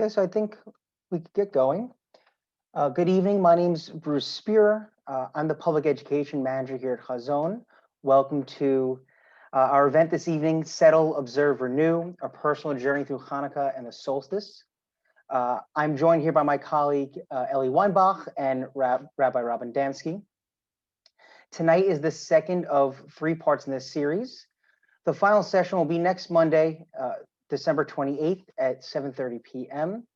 Okay, so I think we could get going. Good evening. My name's Bruce Spear. I'm the Public Education Manager here at Chazon. Welcome to our event this evening, Settle, Observe, Renew, a personal journey through Hanukkah and the Solstice. I'm joined here by my colleague, Ellie Weinbach and Rabbi Robin Damsky. Tonight is the second of 3 parts in this series. The final session will be next Monday, December 28th at 7:30 p.m.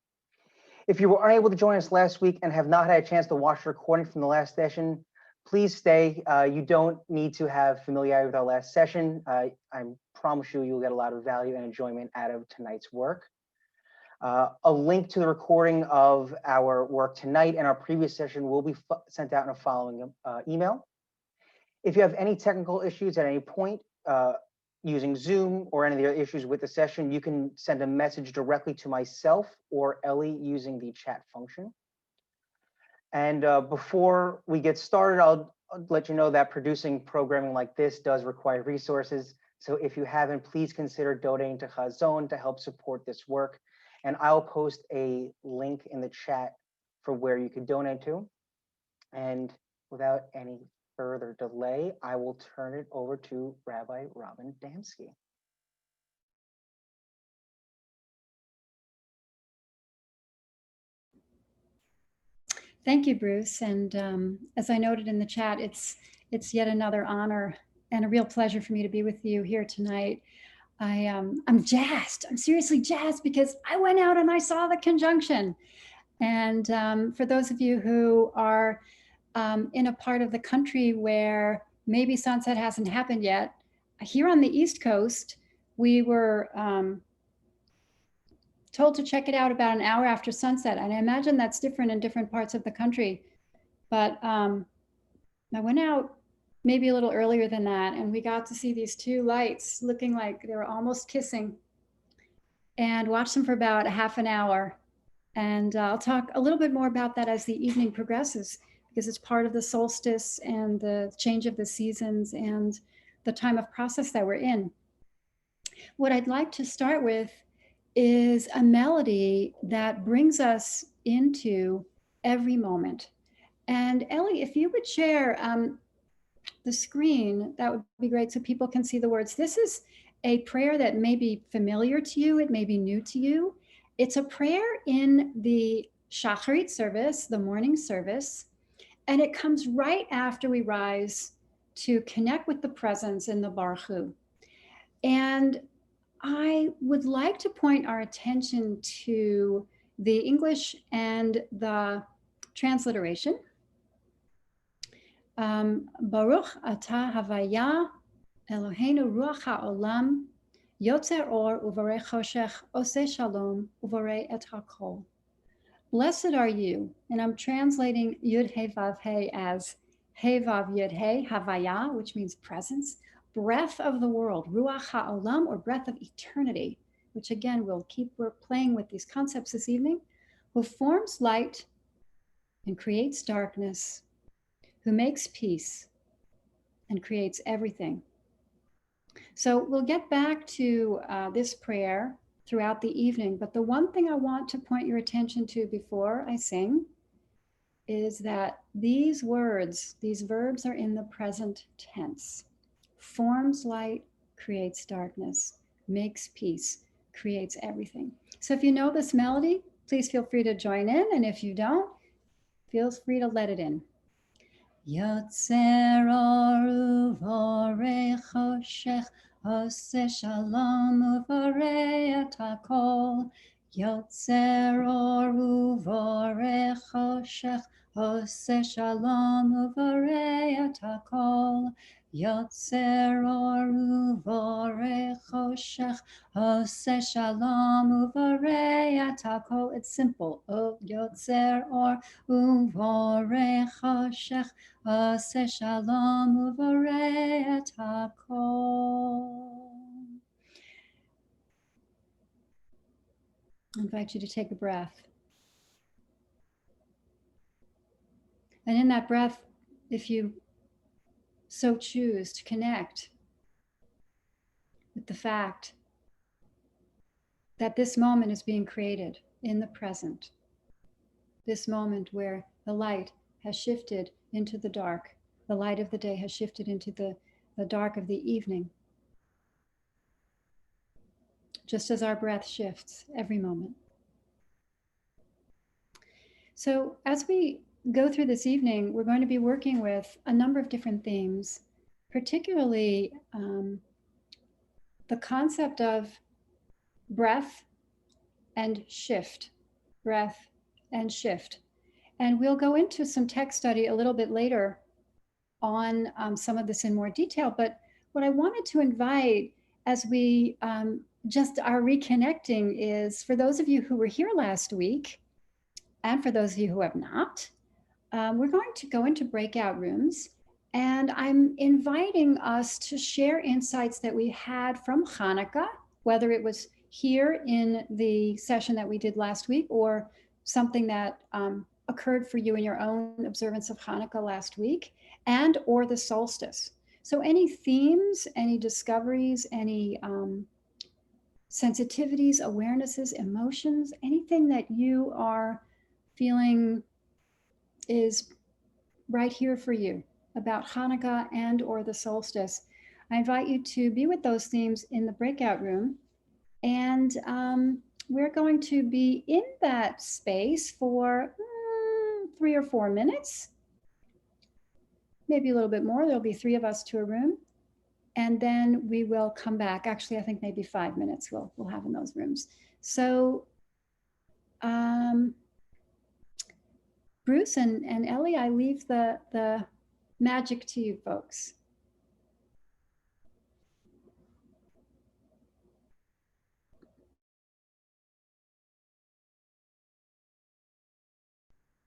If you were unable to join us last week and have not had a chance to watch the recording from the last session, please stay. You don't need to have familiarity with our last session. I promise you'll get a lot of value and enjoyment out of tonight's work. A link to the recording of our work tonight and our previous session will be sent out in a following email. If you have any technical issues at any point, using Zoom or any of the other issues with the session, you can send a message directly to myself or Ellie using the chat function. And before we get started, I'll let you know that producing programming like this does require resources. So if you haven't, please consider donating to Chazon to help support this work. And I'll post a link in the chat for where you could donate to. And without any further delay, I will turn it over to Rabbi Robin Damsky. Thank you, Bruce. And as I noted in the chat, it's yet another honor and a real pleasure for me to be with you here tonight. I'm jazzed. I'm seriously jazzed because I went out and I saw the conjunction. And for those of you who are in a part of the country where maybe sunset hasn't happened yet, here on the East Coast, we were told to check it out about an hour after sunset. And I imagine that's different in different parts of the country. But I went out maybe a little earlier than that, and we got to see these 2 lights looking like they were almost kissing, and watched them for about a half an hour. And I'll talk a little bit more about that as the evening progresses, because it's part of the solstice and the change of the seasons and the time of process that we're in. What I'd like to start with is a melody that brings us into every moment. And Ellie, if you would share the screen, that would be great so people can see the words. This is a prayer that may be familiar to you, it may be new to you. It's a prayer in the Shacharit service, the morning service, and it comes right after we rise to connect with the presence in the Baruch Hu. And I would like to point our attention to the English and the transliteration. Baruch atah havaya Eloheinu ruach ha'olam yotzer or uvarei choshech oseh shalom uvarei et hakol. Blessed are you, and I'm translating Yud He Vav He as He Vav Yud He Havaya, which means presence, breath of the world, Ruach HaOlam, or breath of eternity, which again, we're playing with these concepts this evening, who forms light and creates darkness, who makes peace and creates everything. So we'll get back to this prayer throughout the evening, but the one thing I want to point your attention to before I sing is that these words, these verbs are in the present tense. Forms light, creates darkness, makes peace, creates everything. So if you know this melody, please feel free to join in, and if you don't, feel free to let it in. Yotzer or uvorei choshech oseh shalom uvorei et hakol. Yotzer or uvorei choshech oseh shalom uvorei et hakol. Yotzer or uvorei choshech oseh shalom uvorei et hakol. It's simple. Oh, yotzer or uvorei choshech oseh shalom uvorei et hakol. I invite you to take a breath. And in that breath, if you so choose, to connect with the fact that this moment is being created in the present. This moment where the light has shifted into the dark. The light of the day has shifted into the dark of the evening. Just as our breath shifts every moment. So as we go through this evening, we're going to be working with a number of different themes, particularly the concept of breath and shift, breath and shift. And we'll go into some text study a little bit later on some of this in more detail. But what I wanted to invite as we just are reconnecting is for those of you who were here last week, and for those of you who have not, we're going to go into breakout rooms. And I'm inviting us to share insights that we had from Hanukkah, whether it was here in the session that we did last week or something that occurred for you in your own observance of Hanukkah last week, and or the solstice. So any themes, any discoveries, any sensitivities, awarenesses, emotions, anything that you are feeling is right here for you about Hanukkah and or the solstice. I invite you to be with those themes in the breakout room. And we're going to be in that space for 3 or 4 minutes, maybe a little bit more. There'll be 3 of us to a room. And then we will come back. Actually, I think maybe 5 minutes we'll have in those rooms. So Bruce and Ellie, I leave the magic to you folks.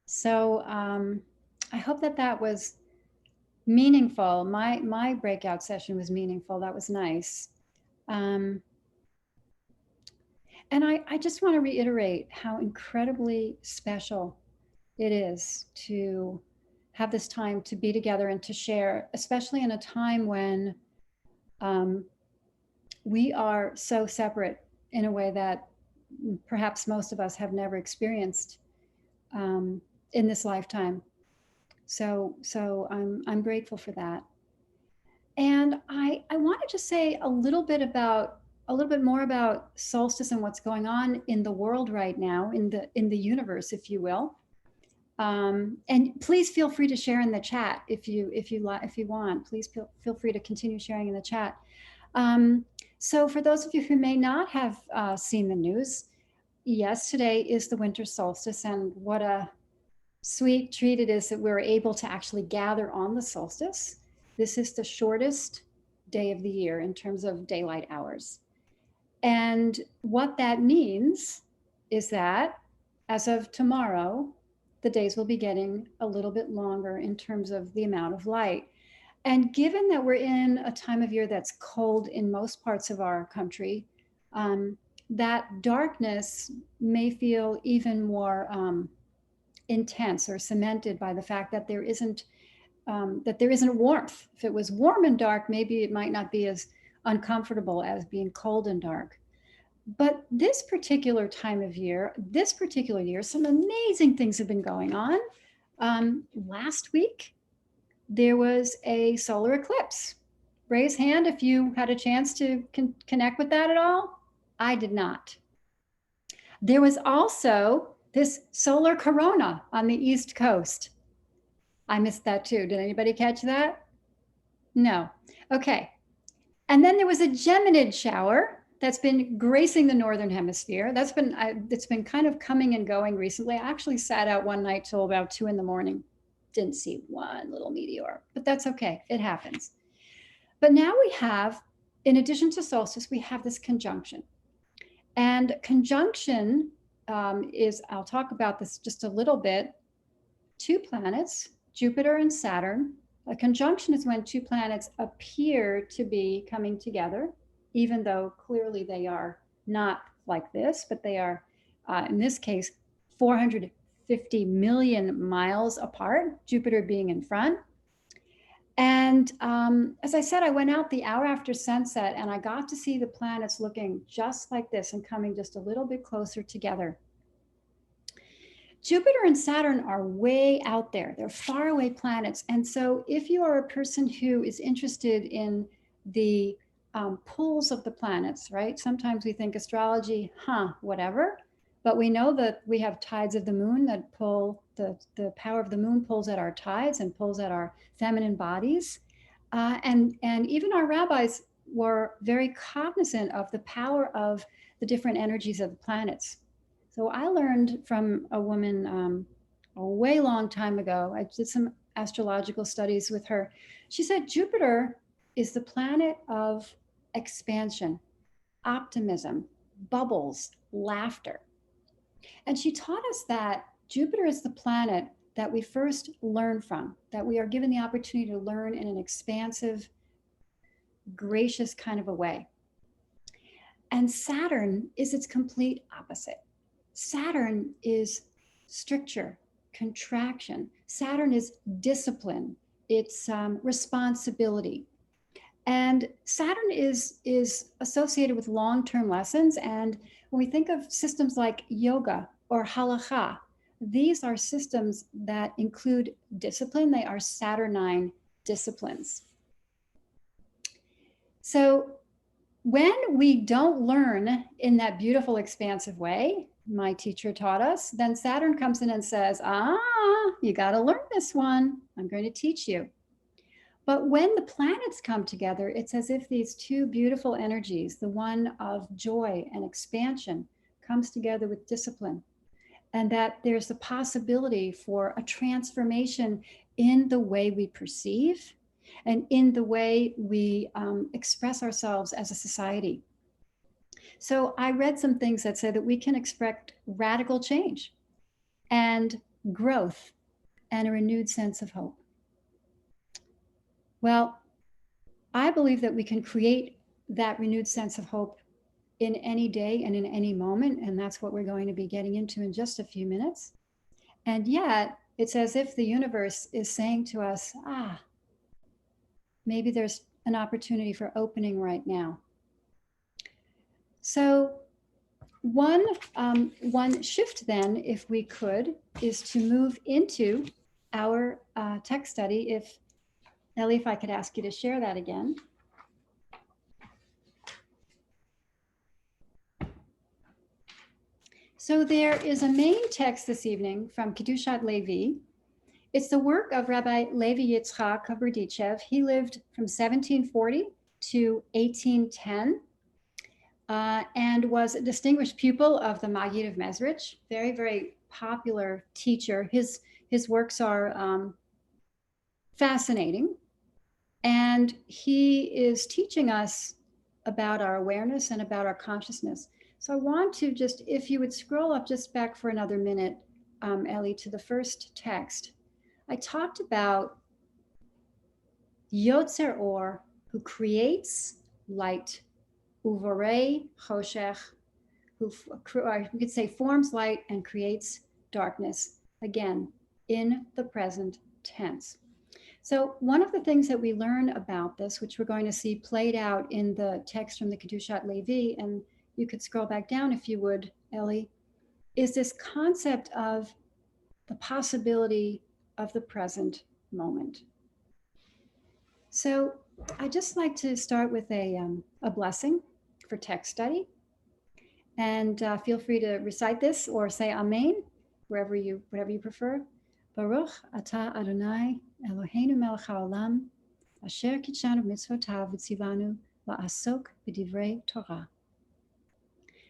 So I hope that was meaningful. My breakout session was meaningful. That was nice. And I just want to reiterate how incredibly special it is to have this time to be together and to share, especially in a time when we are so separate in a way that perhaps most of us have never experienced in this lifetime. So I'm grateful for that. And I want to just say a little bit more about solstice and what's going on in the world right now, in the universe, if you will. And please feel free to share in the chat if you want. Please feel free to continue sharing in the chat. So for those of you who may not have seen the news, yes, today is the winter solstice, and what a sweet treat it is that we're able to actually gather on the solstice. This is the shortest day of the year in terms of daylight hours. And what that means is that as of tomorrow, the days will be getting a little bit longer in terms of the amount of light. And given that we're in a time of year that's cold in most parts of our country, that darkness may feel even more intense or cemented by the fact that there isn't warmth. If it was warm and dark, maybe it might not be as uncomfortable as being cold and dark. But this particular time of year, some amazing things have been going on. Last week, there was a solar eclipse. Raise hand if you had a chance to connect with that at all. I did not. There was also this solar corona on the East Coast. I missed that too. Did anybody catch that? No. Okay. And then there was a Geminid shower that's been gracing the Northern Hemisphere. It's been kind of coming and going recently. I actually sat out one night till about 2 a.m. Didn't see one little meteor, but that's okay. It happens. But now we have, in addition to solstice, we have this conjunction. And conjunction is, I'll talk about this just a little bit, 2 planets, Jupiter and Saturn. A conjunction is when 2 planets appear to be coming together, even though clearly they are not like this, but they are, in this case, 450 million miles apart, Jupiter being in front. And as I said, I went out the hour after sunset and I got to see the planets looking just like this and coming just a little bit closer together. Jupiter and Saturn are way out there. They're faraway planets. And so if you are a person who is interested in the pulls of the planets, right? Sometimes we think astrology, whatever. But we know that we have tides of the moon that pull, the power of the moon pulls at our tides and pulls at our feminine bodies. And even our rabbis were very cognizant of the power of the different energies of the planets. So I learned from a woman a way long time ago. I did some astrological studies with her. She said Jupiter is the planet of expansion, optimism, bubbles, laughter. And she taught us that Jupiter is the planet that we first learn from, that we are given the opportunity to learn in an expansive, gracious kind of a way. And Saturn is its complete opposite. Saturn is stricture, contraction. Saturn is discipline. It's responsibility. And Saturn is associated with long-term lessons. And when we think of systems like yoga or halakha, these are systems that include discipline. They are Saturnine disciplines. So when we don't learn in that beautiful, expansive way, my teacher taught us, then Saturn comes in and says, you got to learn this one. I'm going to teach you. But when the planets come together, it's as if these two beautiful energies, the one of joy and expansion, comes together with discipline. And that there's the possibility for a transformation in the way we perceive and in the way we express ourselves as a society. So I read some things that say that we can expect radical change and growth and a renewed sense of hope. Well, I believe that we can create that renewed sense of hope in any day and in any moment, and that's what we're going to be getting into in just a few minutes. And yet, it's as if the universe is saying to us, maybe there's an opportunity for opening right now. So one shift then, if we could, is to move into our text study. If Ellie, if I could ask you to share that again. So there is a main text this evening from Kedushat Levi. It's the work of Rabbi Levi Yitzchak Berditchev. He lived from 1740 to 1810 and was a distinguished pupil of the Maggid of Mezrich. Very, very popular teacher. His works are fascinating. And he is teaching us about our awareness and about our consciousness. So I want to just, if you would scroll up just back for another minute, Ellie, to the first text. I talked about Yotzer Or, who creates light, Uvorei Choshech, who we could say forms light and creates darkness, again, in the present tense. So one of the things that we learn about this, which we're going to see played out in the text from the Kedushat Levi, and you could scroll back down if you would, Ellie, is this concept of the possibility of the present moment. So I'd just like to start with a blessing for text study. And feel free to recite this or say Amen, whatever you prefer. Baruch atah Adonai Eloheinu melech haolam, asher kitshanu mitzvotav v'tzivanu la'asok b'divrei Torah.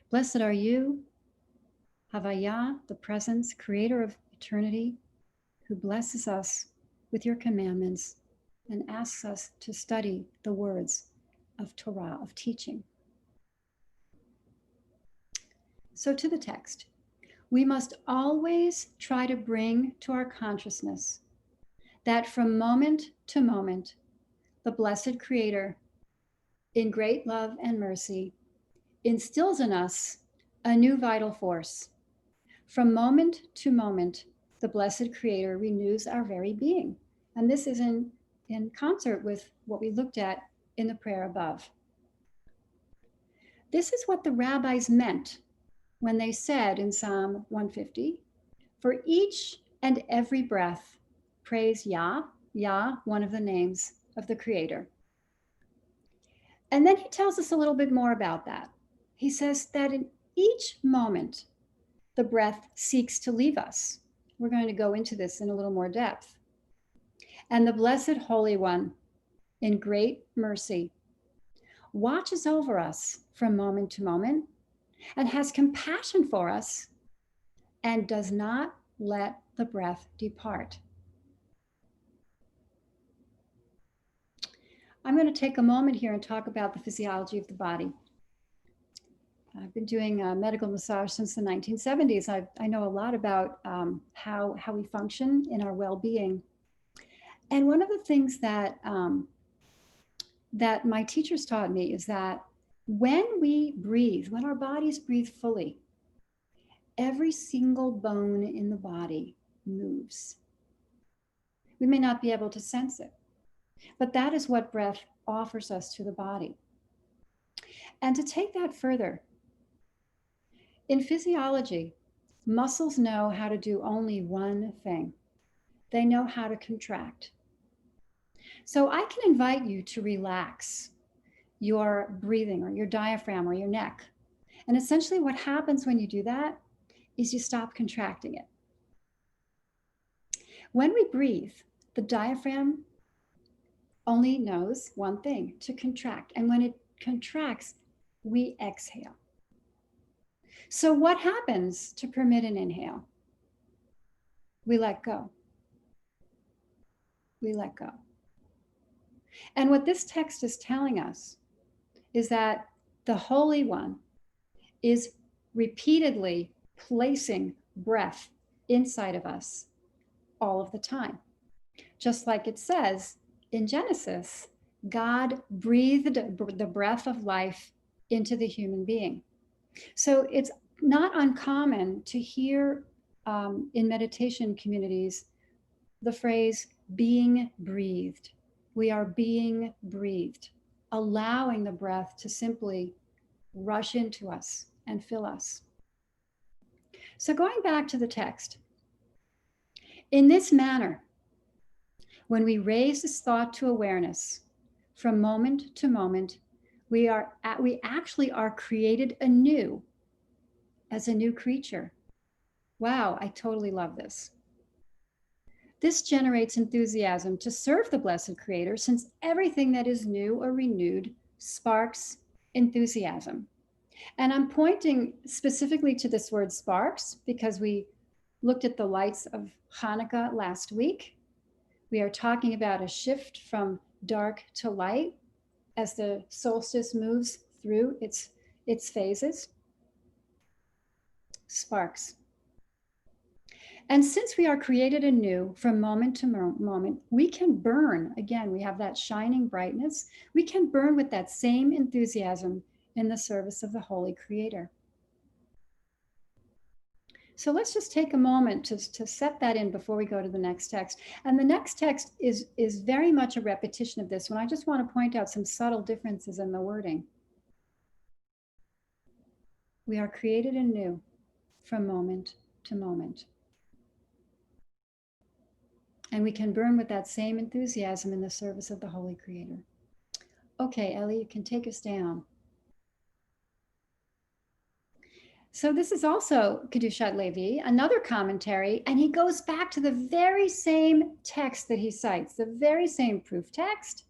Blessed are you, Havaya, the presence, creator of eternity, who blesses us with your commandments and asks us to study the words of Torah, of teaching. So to the text. We must always try to bring to our consciousness that from moment to moment, the blessed Creator, in great love and mercy, instills in us a new vital force. From moment to moment, the blessed Creator renews our very being. And this is in concert with what we looked at in the prayer above. This is what the rabbis meant when they said in Psalm 150, For each and every breath, praise Yah, Yah, one of the names of the Creator. And then he tells us a little bit more about that. He says that in each moment, the breath seeks to leave us. We're going to go into this in a little more depth. And the Blessed Holy One, in great mercy, watches over us from moment to moment and has compassion for us and does not let the breath depart. I'm going to take a moment here and talk about the physiology of the body. I've been doing medical massage since the 1970s. I know a lot about how we function in our well-being. And one of the things that that my teachers taught me is that when we breathe, when our bodies breathe fully, every single bone in the body moves. We may not be able to sense it, but that is what breath offers us to the body. And to take that further, in physiology, muscles know how to do only one thing. They know how to contract. So I can invite you to relax your breathing or your diaphragm or your neck. And essentially what happens when you do that is you stop contracting it. When we breathe, the diaphragm only knows one thing, to contract. And when it contracts, we exhale. So what happens to permit an inhale? We let go. We let go. And what this text is telling us is that the Holy One is repeatedly placing breath inside of us all of the time. Just like it says in Genesis, God breathed the breath of life into the human being. So it's not uncommon to hear in meditation communities the phrase being breathed. We are being breathed, allowing the breath to simply rush into us and fill us. So going back to the text, in this manner, when we raise this thought to awareness from moment to moment, we actually are created anew as a new creature. Wow, I totally love this. This generates enthusiasm to serve the Blessed Creator, since everything that is new or renewed sparks enthusiasm. And I'm pointing specifically to this word sparks because we looked at the lights of Hanukkah last week. We are talking about a shift from dark to light as the solstice moves through its phases. Sparks. And since we are created anew from moment to moment, we can burn. Again, we have that shining brightness. We can burn with that same enthusiasm in the service of the Holy Creator. So let's just take a moment to set that in before we go to the next text. And the next text is very much a repetition of this one. I just want to point out some subtle differences in the wording. We are created anew from moment to moment. And we can burn with that same enthusiasm in the service of the Holy Creator. Okay, Ellie, you can take us down. So this is also Kedushat Levi, another commentary, and he goes back to the very same text that he cites, the very same proof text.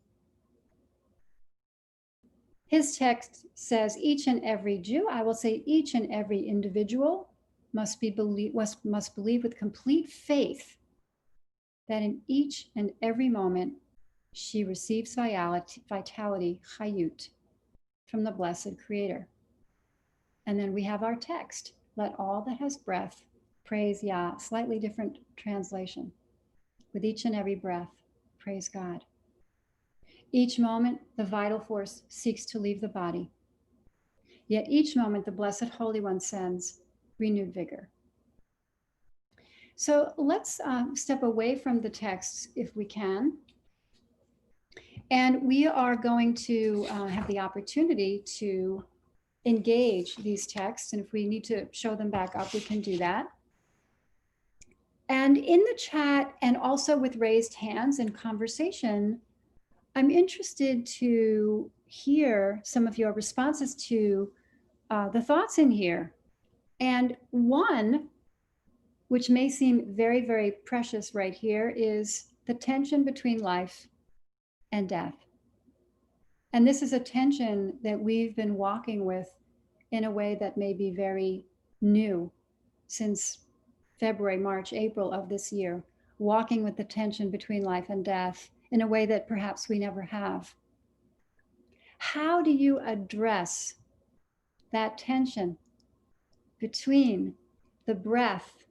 His text says each and every Jew, I will say each and every individual must believe with complete faith that in each and every moment she receives vitality, chayut, from the Blessed Creator. And then we have our text, let all that has breath praise Yah, slightly different translation. With each and every breath, praise God. Each moment, the vital force seeks to leave the body. Yet each moment, the Blessed Holy One sends renewed vigor. So let's step away from the text if we can. And we are going to have the opportunity to engage these texts. And if we need to show them back up, we can do that. And in the chat and also with raised hands and conversation, I'm interested to hear some of your responses to the thoughts in here. And one, which may seem very, very precious right here, is the tension between life and death. And this is a tension that we've been walking with in a way that may be very new since February, March, April of this year, walking with the tension between life and death in a way that perhaps we never have. How do you address that tension between the breath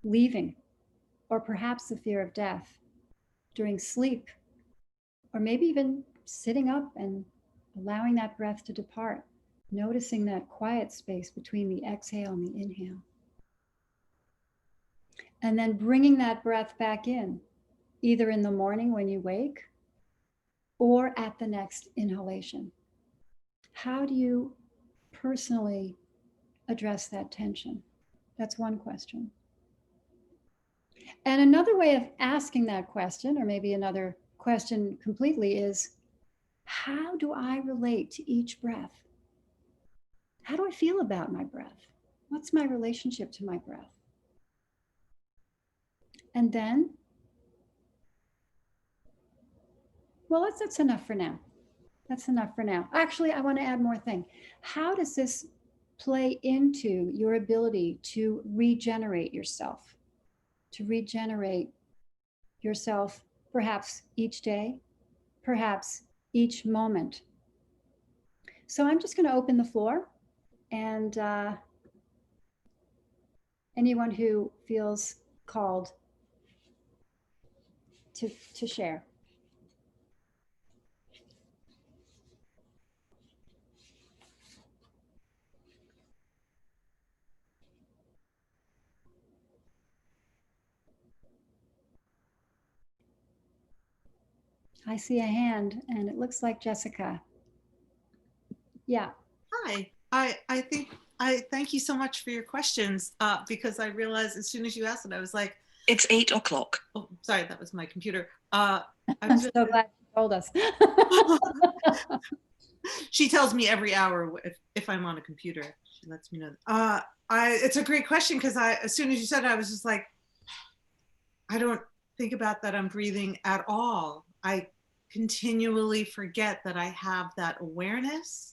leaving, or perhaps the fear of death during sleep, or maybe even sitting up and allowing that breath to depart, noticing that quiet space between the exhale and the inhale? And then bringing that breath back in, either in the morning when you wake or at the next inhalation. How do you personally address that tension? That's one question. And another way of asking that question, or maybe another question completely, is how do I relate to each breath? How do I feel about my breath? What's my relationship to my breath? And then, well, that's enough for now. That's enough for now. Actually, I want to add more thing. How does this play into your ability to regenerate yourself? To regenerate yourself perhaps each day, perhaps each moment. So I'm just going to open the floor, and anyone who feels called to share. I see a hand, and it looks like Jessica. Yeah. Hi. I think I thank you so much for your questions, because I realized as soon as you asked it, I was like, it's 8 o'clock. Oh, sorry, that was my computer. I'm so glad you told us. She tells me every hour if I'm on a computer. She lets me know. It's a great question, because as soon as you said it, I was just like, I don't think about that I'm breathing at all. I continually forget that I have that awareness,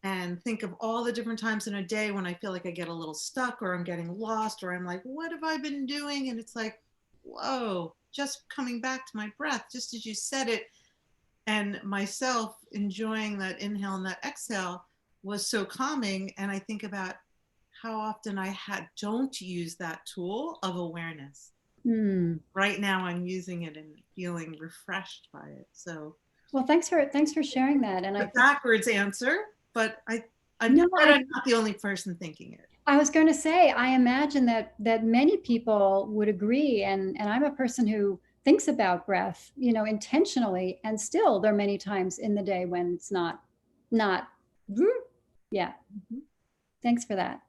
and think of all the different times in a day when I feel like I get a little stuck, or I'm getting lost, or I'm like, what have I been doing? And it's like, whoa, just coming back to my breath, just as you said it, and myself enjoying that inhale and that exhale was so calming. And I think about how often I don't use that tool of awareness. Right now I'm using it and feeling refreshed by it. So, well, thanks for sharing that. And I backwards answer, but I'm not the only person thinking it. I was going to say, I imagine that many people would agree, and I'm a person who thinks about breath, intentionally, and still there are many times in the day when it's not, yeah. Mm-hmm. Thanks for that.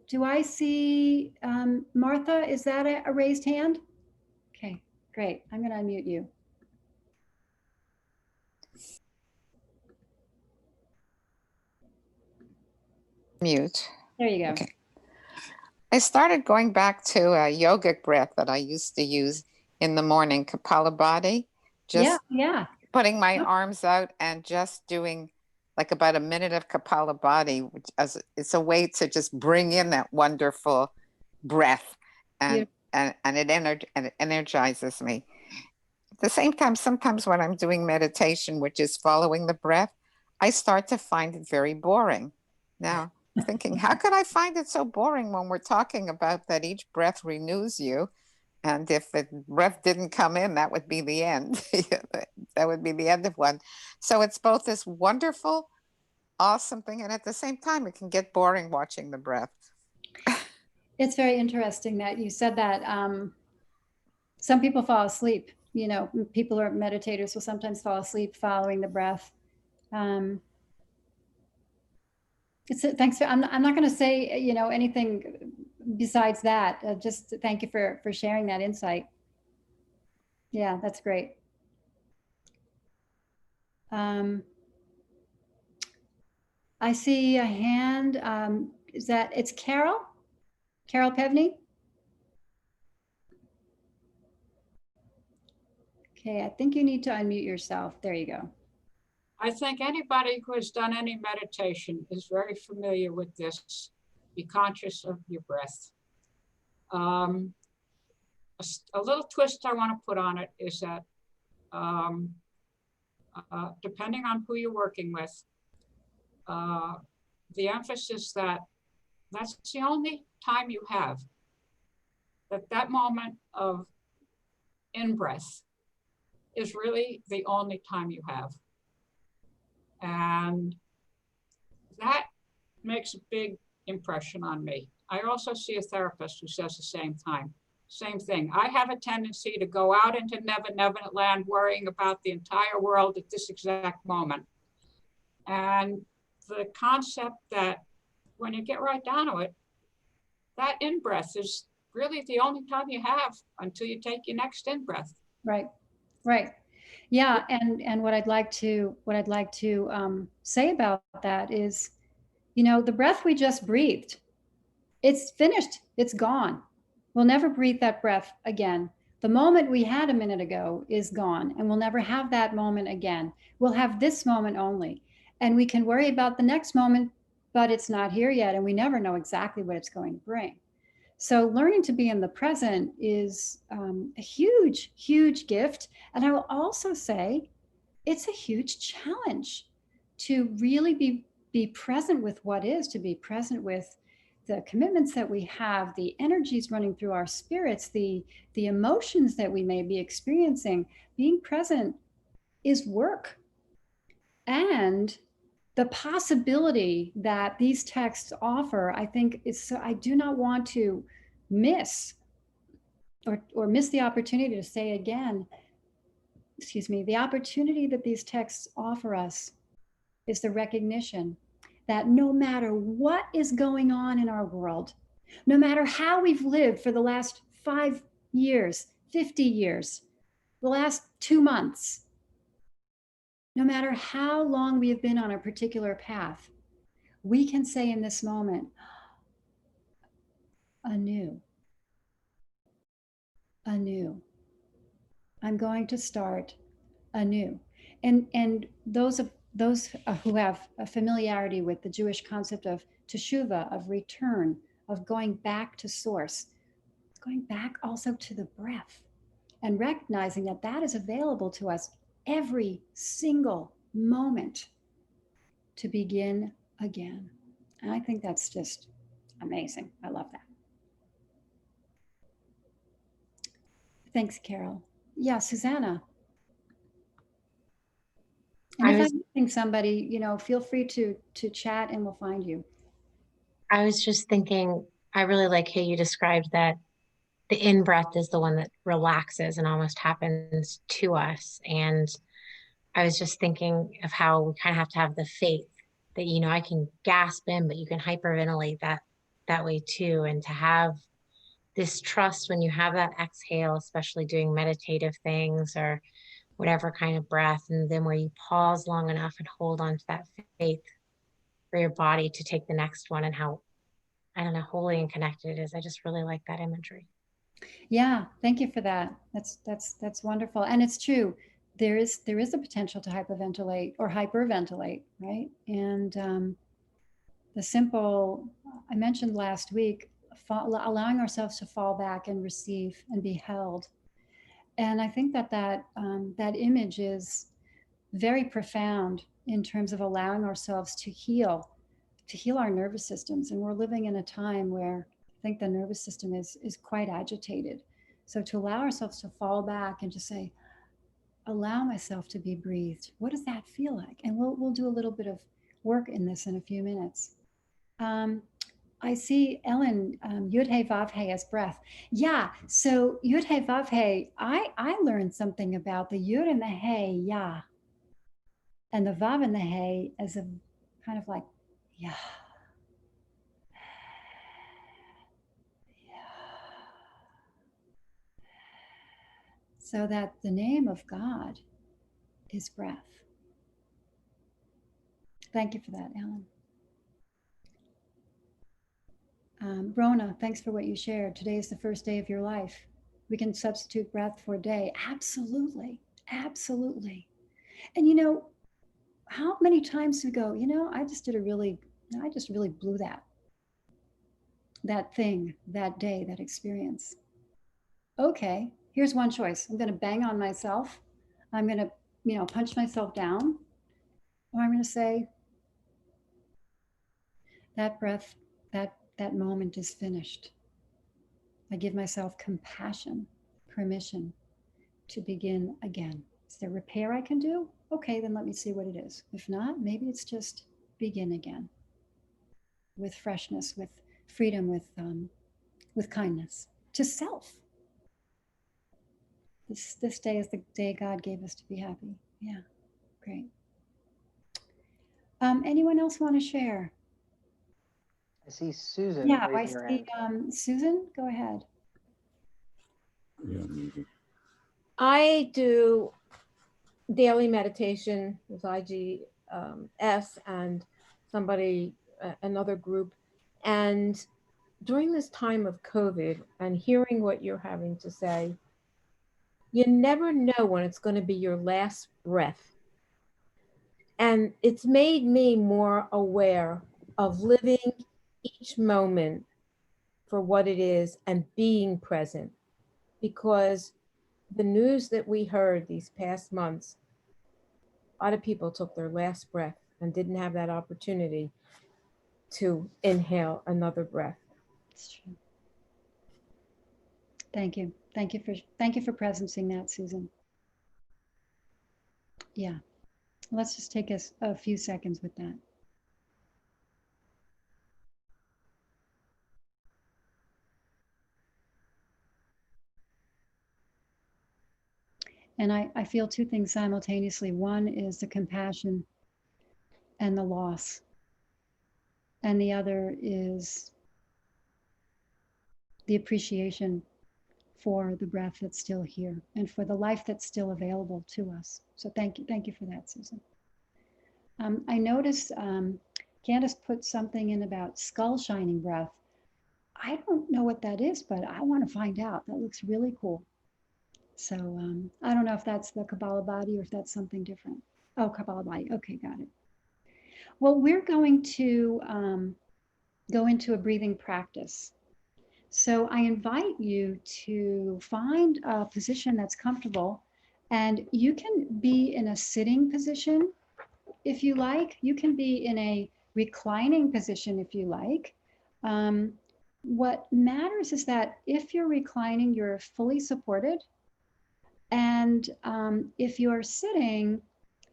Do I see Martha? Is that a raised hand? Okay, great. I'm going to unmute you. Mute. There you go. Okay. I started going back to a yogic breath that I used to use in the morning, Kapalabhati. Just putting my arms out and just doing like about a minute of Kapalabhati, which it's a way to just bring in that wonderful breath, and it energizes me. At the same time, sometimes when I'm doing meditation, which is following the breath, I start to find it very boring. Now, thinking, how could I find it so boring when we're talking about that each breath renews you? And if the breath didn't come in, that would be the end. That would be the end of one. So it's both this wonderful, awesome thing, and at the same time, it can get boring watching the breath. It's very interesting that you said that. Some people fall asleep. People who are meditators will sometimes fall asleep following the breath. Thanks for, I'm not going to say, anything besides that, just thank you for sharing that insight. Yeah, that's great. I see a hand. Is that, it's Carol? Carol Pevney? Okay, I think you need to unmute yourself. There you go. I think anybody who has done any meditation is very familiar with this. Be conscious of your breath. A little twist I want to put on it is that depending on who you're working with, the emphasis that that's the only time you have, that moment of in-breath is really the only time you have. And that makes a big impression on me. I also see a therapist who says the same thing. I have a tendency to go out into Never Land worrying about the entire world at this exact moment. And the concept that when you get right down to it, that in-breath is really the only time you have until you take your next in-breath. Right, right. Yeah, and what I'd like to say about that is, you know, the breath we just breathed, it's finished, it's gone. We'll never breathe that breath again. The moment we had a minute ago is gone, and we'll never have that moment again. We'll have this moment only, and we can worry about the next moment, but it's not here yet, and we never know exactly what it's going to bring. So learning to be in the present is a huge, huge gift. And I will also say it's a huge challenge to really be present with what is, to be present with the commitments that we have, the energies running through our spirits, the emotions that we may be experiencing. Being present is work. And the possibility that these texts offer, I think, is so, I do not want to miss or miss the opportunity to say again, excuse me, the opportunity that these texts offer us is the recognition that no matter what is going on in our world, no matter how we've lived for the last 5 years, 50 years, the last 2 months, no matter how long we have been on a particular path, we can say in this moment, anew. I'm going to start anew. And those who have a familiarity with the Jewish concept of teshuvah, of return, of going back to source, going back also to the breath, and recognizing that that is available to us every single moment to begin again. And I think that's just amazing. I love that. Thanks, Carol. Yeah, Susanna. And if I'm missing somebody, you know, feel free to chat and we'll find you. I was just thinking, I really like how you described that the in-breath is the one that relaxes and almost happens to us. And I was just thinking of how we kind of have to have the faith that, you know, I can gasp in, but you can hyperventilate that way too. And to have this trust when you have that exhale, especially doing meditative things or whatever kind of breath, and then where you pause long enough and hold on to that faith for your body to take the next one, and how, I don't know, holy and connected it is. I just really like that imagery. Yeah, thank you for that. That's wonderful. And it's true. There is a potential to hyperventilate or hyperventilate, right? And the simple, I mentioned last week, allowing ourselves to fall back and receive and be held. And I think that image is very profound in terms of allowing ourselves to heal our nervous systems. And we're living in a time where I think the nervous system is quite agitated. So to allow ourselves to fall back and just say, allow myself to be breathed. What does that feel like? And we'll do a little bit of work in this in a few minutes. I see Ellen, Yud He Vav He as breath. Yeah, so Yud He Vav He, I learned something about the Yud and the He, yeah. And the Vav and the He as a kind of like, yeah. So that the name of God is breath. Thank you for that, Ellen. Rona, thanks for what you shared. Today is the first day of your life. We can substitute breath for day. Absolutely. Absolutely. And you know, how many times we go, you know, I just really blew that thing, that day, that experience. Okay, here's one choice. I'm going to bang on myself. I'm going to, you know, punch myself down. Or I'm going to say, that breath, that moment is finished. I give myself compassion, permission to begin again. Is there repair I can do? Okay, then let me see what it is. If not, maybe it's just begin again with freshness, with freedom, with kindness to self. This day is the day God gave us to be happy. Yeah, great. Anyone else want to share? I see Susan Yeah, I raising her see. hand. Susan, go ahead. I do daily meditation with IGS and another group. And during this time of COVID and hearing what you're having to say, you never know when it's going to be your last breath. And it's made me more aware of living each moment for what it is and being present. Because the news that we heard these past months, a lot of people took their last breath and didn't have that opportunity to inhale another breath. It's true. Thank you. Thank you for presencing that, Susan. Yeah. Let's just take a few seconds with that. And I feel two things simultaneously. One is the compassion and the loss. And the other is the appreciation for the breath that's still here and for the life that's still available to us. So thank you for that, Susan. I noticed Candace put something in about skull shining breath. I don't know what that is, but I want to find out. That looks really cool. So I don't know if that's the Kabbalah body or if that's something different. Oh, Kabbalah body. Okay, got it. Well, we're going to go into a breathing practice. So I invite you to find a position that's comfortable, and you can be in a sitting position if you like. You can be in a reclining position if you like. What matters is that if you're reclining, you're fully supported. And if you're sitting,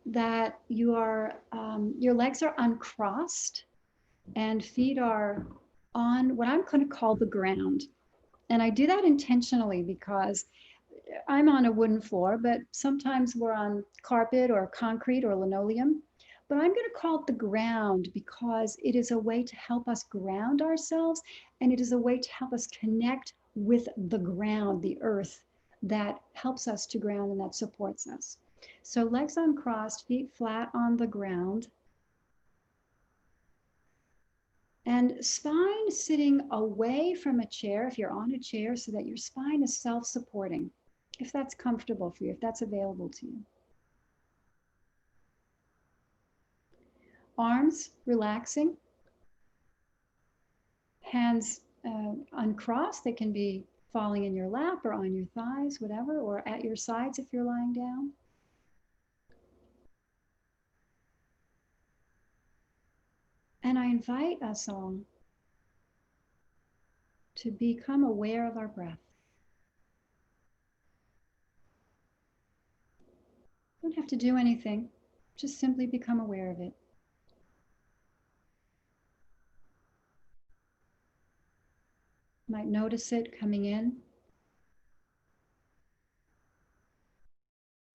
that you are, your legs are uncrossed and feet are on what I'm going to call the ground. And I do that intentionally because I'm on a wooden floor, but sometimes we're on carpet or concrete or linoleum. But I'm going to call it the ground because it is a way to help us ground ourselves, and it is a way to help us connect with the ground, the earth, that helps us to ground and that supports us. So legs uncrossed, feet flat on the ground. And spine sitting away from a chair, if you're on a chair, so that your spine is self-supporting, if that's comfortable for you, if that's available to you. Arms relaxing. Hands uncrossed. They can be falling in your lap or on your thighs, whatever, or at your sides if you're lying down. And I invite us all to become aware of our breath. Don't have to do anything, just simply become aware of it. Might notice it coming in.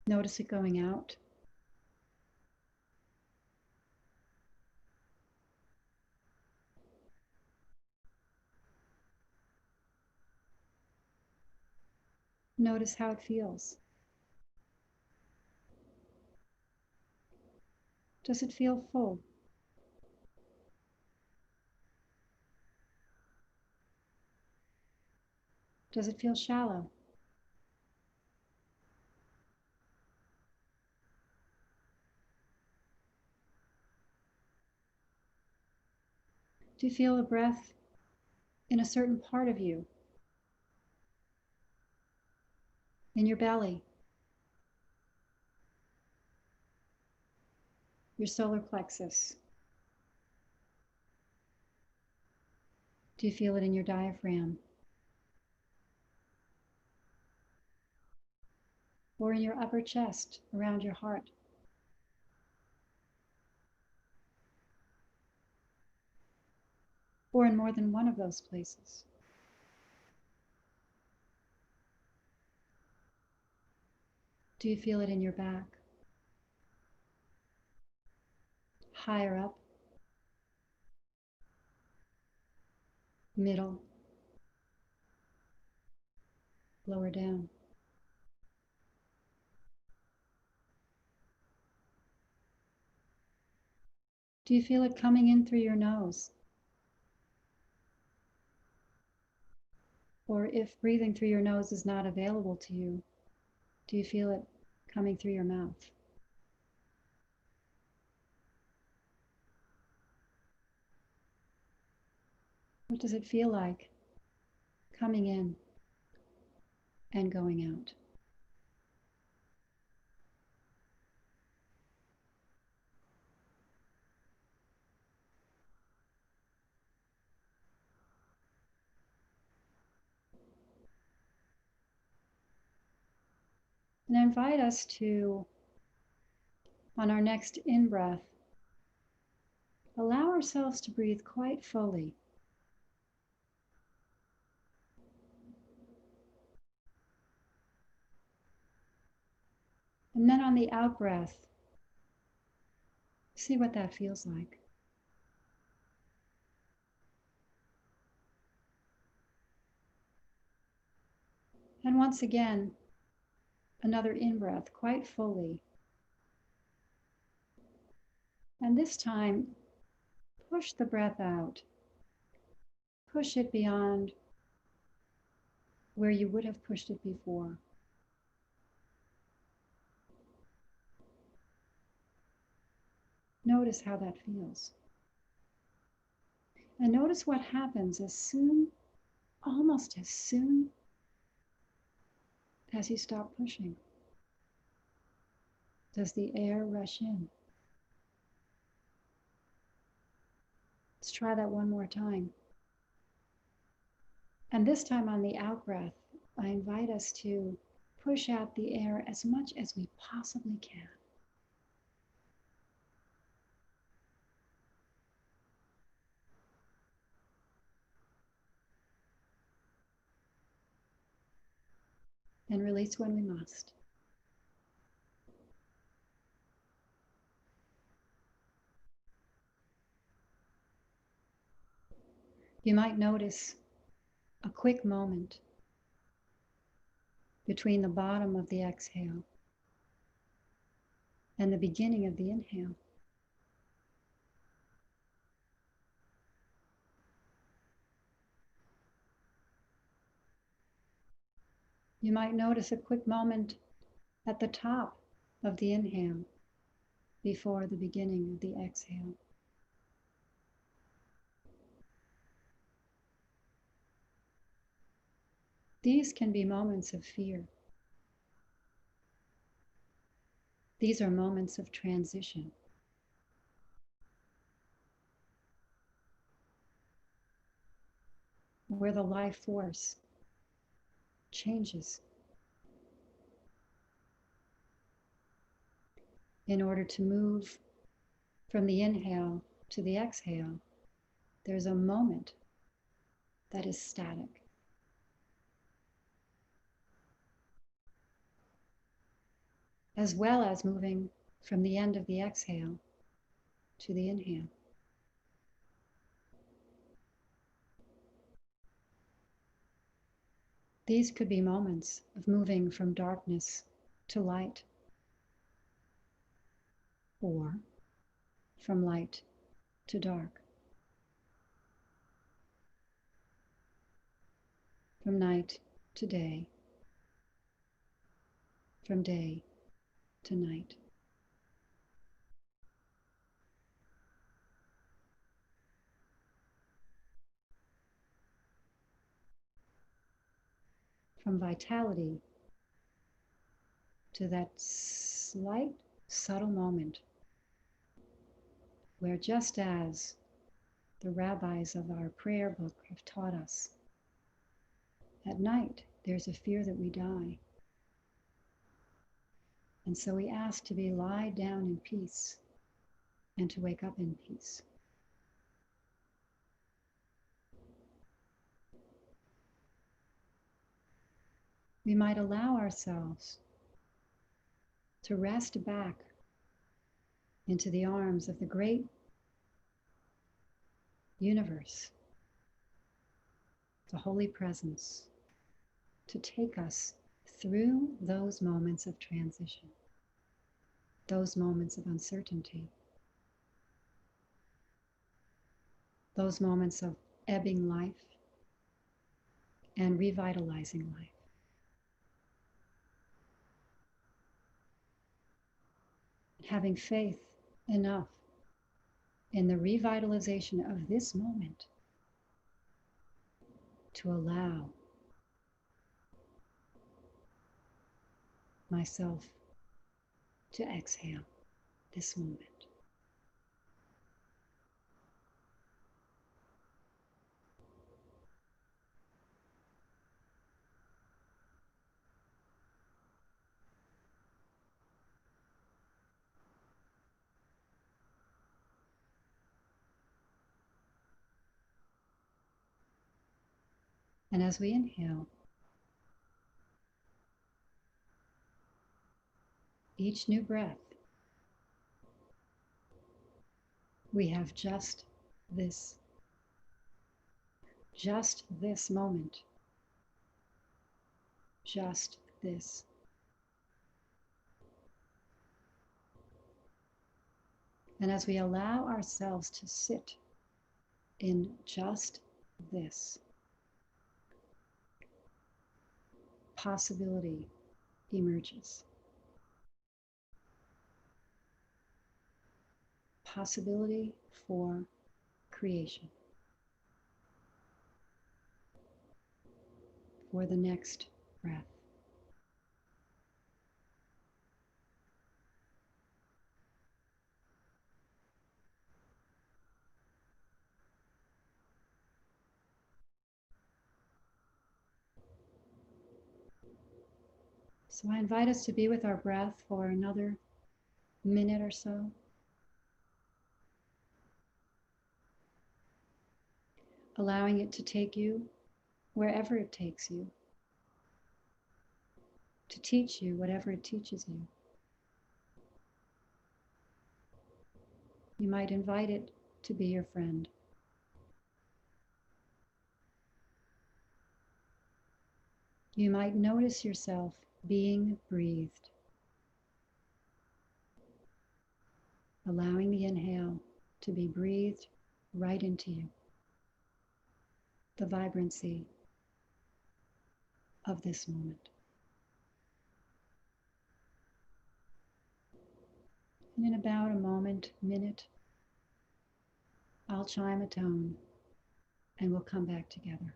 Notice it going out. Notice how it feels. Does it feel full? Does it feel shallow? Do you feel the breath in a certain part of you? In your belly? Your solar plexus? Do you feel it in your diaphragm? Or in your upper chest, around your heart? Or in more than one of those places? Do you feel it in your back? Higher up? Middle? Lower down? Do you feel it coming in through your nose? Or if breathing through your nose is not available to you, do you feel it coming through your mouth? What does it feel like coming in and going out? And I invite us to, on our next in-breath, allow ourselves to breathe quite fully. And then on the out-breath, see what that feels like. And once again, another in-breath quite fully. And this time, push the breath out. Push it beyond where you would have pushed it before. Notice how that feels. And notice what happens as soon, almost as soon as you stop pushing. Does the air rush in? Let's try that one more time. And this time on the out breath, I invite us to push out the air as much as we possibly can. And release when we must. You might notice a quick moment between the bottom of the exhale and the beginning of the inhale. You might notice a quick moment at the top of the inhale before the beginning of the exhale. These can be moments of fear. These are moments of transition. Where the life force changes in order to move from the inhale to the exhale. There's a moment that is static. As well as moving from the end of the exhale to the inhale. These could be moments of moving from darkness to light, or from light to dark, from night to day, from day to night. From vitality to that slight, subtle moment where, just as the rabbis of our prayer book have taught us, at night there's a fear that we die. And so we ask to be lie down in peace and to wake up in peace. We might allow ourselves to rest back into the arms of the great universe, the Holy Presence, to take us through those moments of transition, those moments of uncertainty, those moments of ebbing life and revitalizing life. Having faith enough in the revitalization of this moment to allow myself to exhale this moment. And as we inhale, each new breath, we have just this moment, just this. And as we allow ourselves to sit in just this, possibility emerges. Possibility for creation, for the next breath. So I invite us to be with our breath for another minute or so. Allowing it to take you wherever it takes you, to teach you whatever it teaches you. You might invite it to be your friend. You might notice yourself being breathed, allowing the inhale to be breathed right into you, the vibrancy of this moment. And in about a moment, minute, I'll chime a tone and we'll come back together.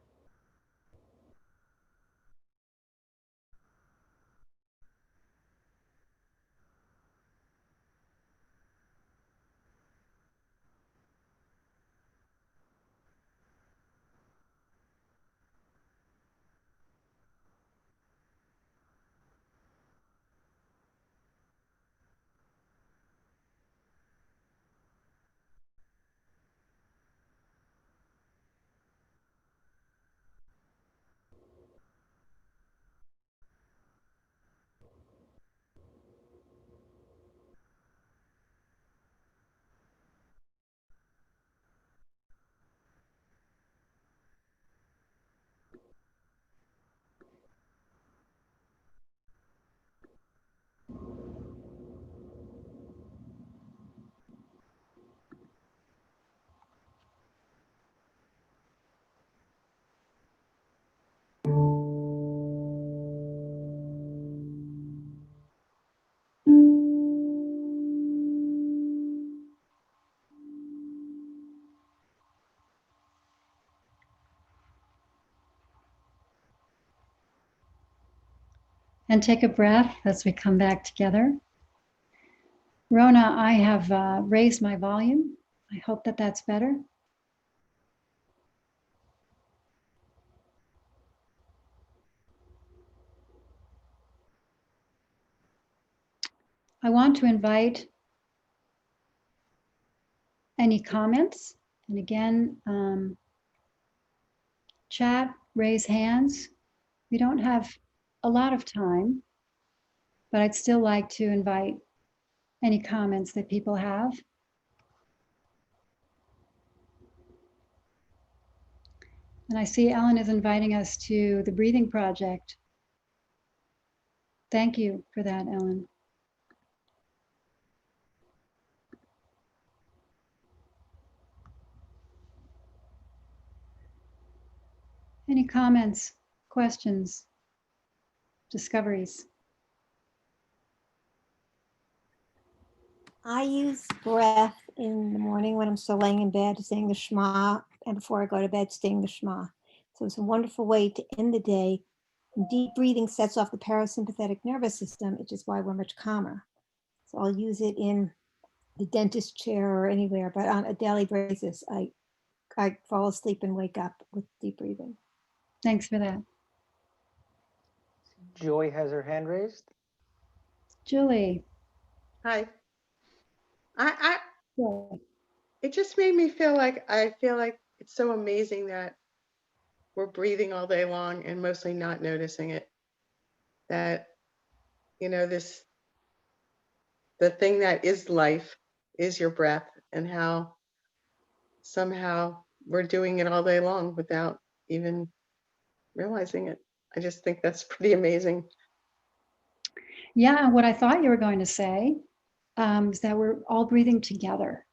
And take a breath as we come back together. Rona, I have raised my volume. I hope that that's better. I want to invite any comments. And again, chat, raise hands. We don't have a lot of time, but I'd still like to invite any comments that people have. And I see Ellen is inviting us to the breathing project. Thank you for that, Ellen. Any comments, questions, discoveries? I use breath in the morning when I'm still laying in bed, saying the Shema, and before I go to bed, saying the Shema. So it's a wonderful way to end the day. And deep breathing sets off the parasympathetic nervous system, which is why we're much calmer. So I'll use it in the dentist chair or anywhere, but on a daily basis, I fall asleep and wake up with deep breathing. Thanks for that. Joy has her hand raised. Julie. Hi. Yeah. It just made me feel like it's so amazing that we're breathing all day long and mostly not noticing it. That, you know, the thing that is life is your breath, and how somehow we're doing it all day long without even realizing it. I just think that's pretty amazing. Yeah, what I thought you were going to say is that we're all breathing together.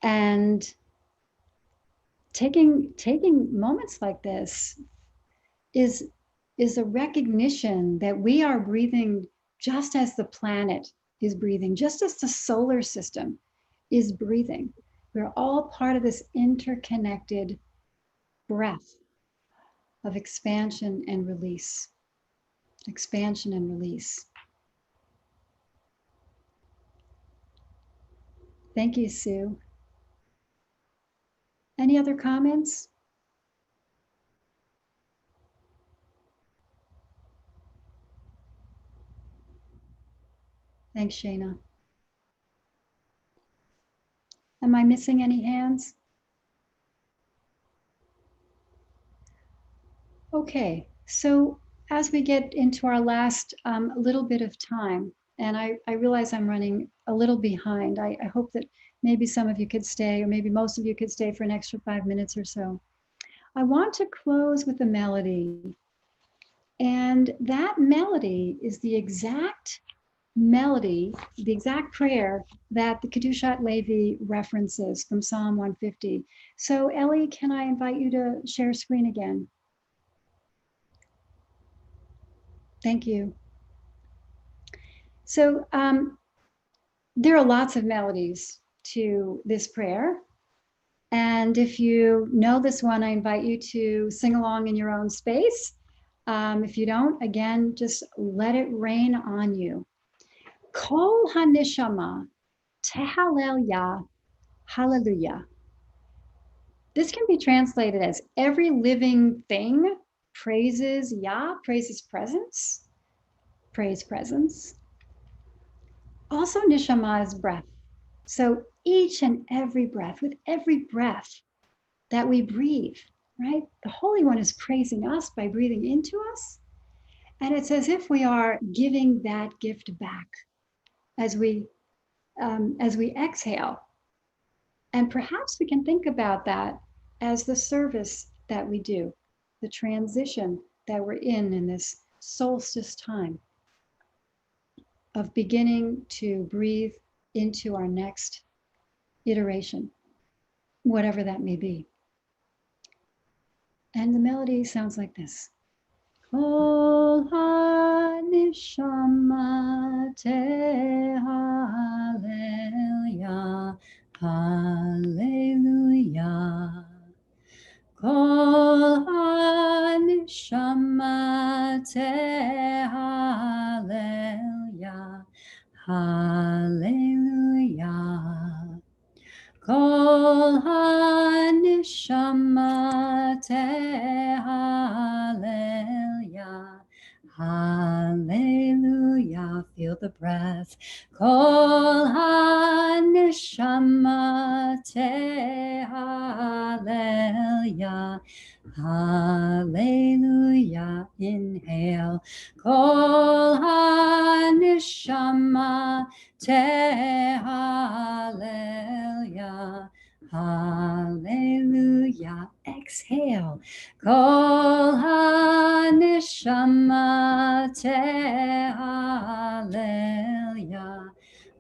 And taking moments like this is a recognition that we are breathing just as the planet is breathing, just as the solar system is breathing. We're all part of this interconnected breath of expansion and release. Expansion and release. Thank you, Sue. Any other comments? Thanks, Shana. Am I missing any hands? Okay, so as we get into our last little bit of time, and I realize I'm running a little behind. I hope that maybe some of you could stay, or maybe most of you could stay for an extra 5 minutes or so. I want to close with a melody. And that melody is the exact melody, the exact prayer that the Kedushat Levi references from Psalm 150. So Ellie, can I invite you to share screen again? Thank you. So there are lots of melodies to this prayer. And if you know this one, I invite you to sing along in your own space. If you don't, again, just let it rain on you. Kol hanishama tehalel ya, hallelujah. This can be translated as every living thing praises Yah, praises presence, praise presence. Also, nishama is breath. So each and every breath, with every breath that we breathe, right? The Holy One is praising us by breathing into us. And it's as if we are giving that gift back as we exhale. And perhaps we can think about that as the service that we do, the transition that we're in this solstice time of beginning to breathe into our next iteration, whatever that may be. And the melody sounds like this. Kol hanishama tehalel ya, hallelujah. Kol hanishama tehalel Hallelujah. Kol hanishama tehalleluya. Hallelujah. Feel the breath. Kol hanishama tehalleluya. Hallelujah. Inhale. Kol hanishama tehalleluya. Hallelujah. Exhale. Kol hanishama tehalleluya.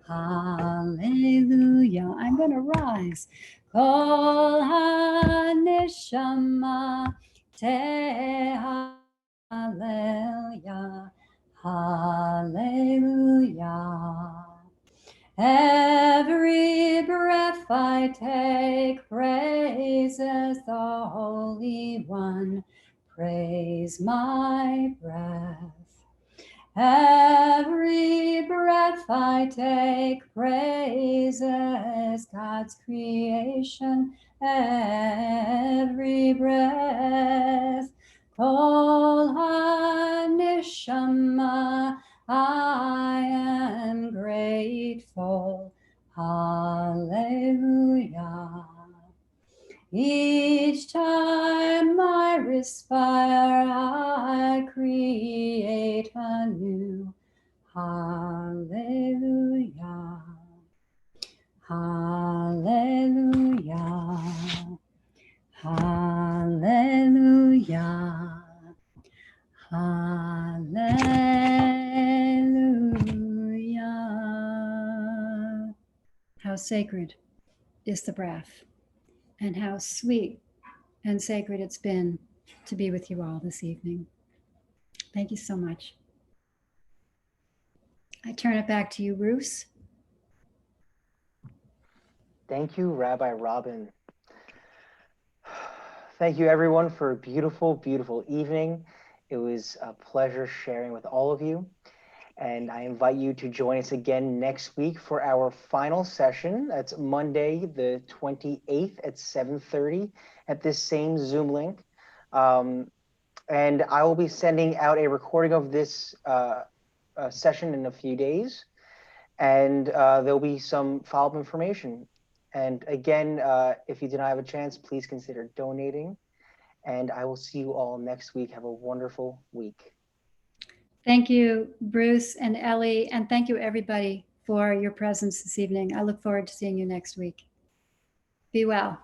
Hallelujah. I'm going to rise. Kol hanishama tehalleluya. Hallelujah. Every breath I take praises the Holy One. Praise my breath. Every breath I take praises God's creation. Every breath. Kol hanishama, I am grateful. Hallelujah. Each time I respire, I create anew. Hallelujah. Hallelujah. Hallelujah. Hallelujah. How sacred is the breath, and how sweet and sacred it's been to be with you all this evening. Thank you so much. I turn it back to you, Bruce. Thank you, Rabbi Robin. Thank you, everyone, for a beautiful, beautiful evening. It was a pleasure sharing with all of you. And I invite you to join us again next week for our final session. That's Monday, the 28th at 7:30 at this same Zoom link. And I will be sending out a recording of this session in a few days. And there'll be some follow-up information. And again, if you did not have a chance, please consider donating. And I will see you all next week. Have a wonderful week. Thank you, Bruce and Ellie, and thank you, everybody, for your presence this evening. I look forward to seeing you next week. Be well.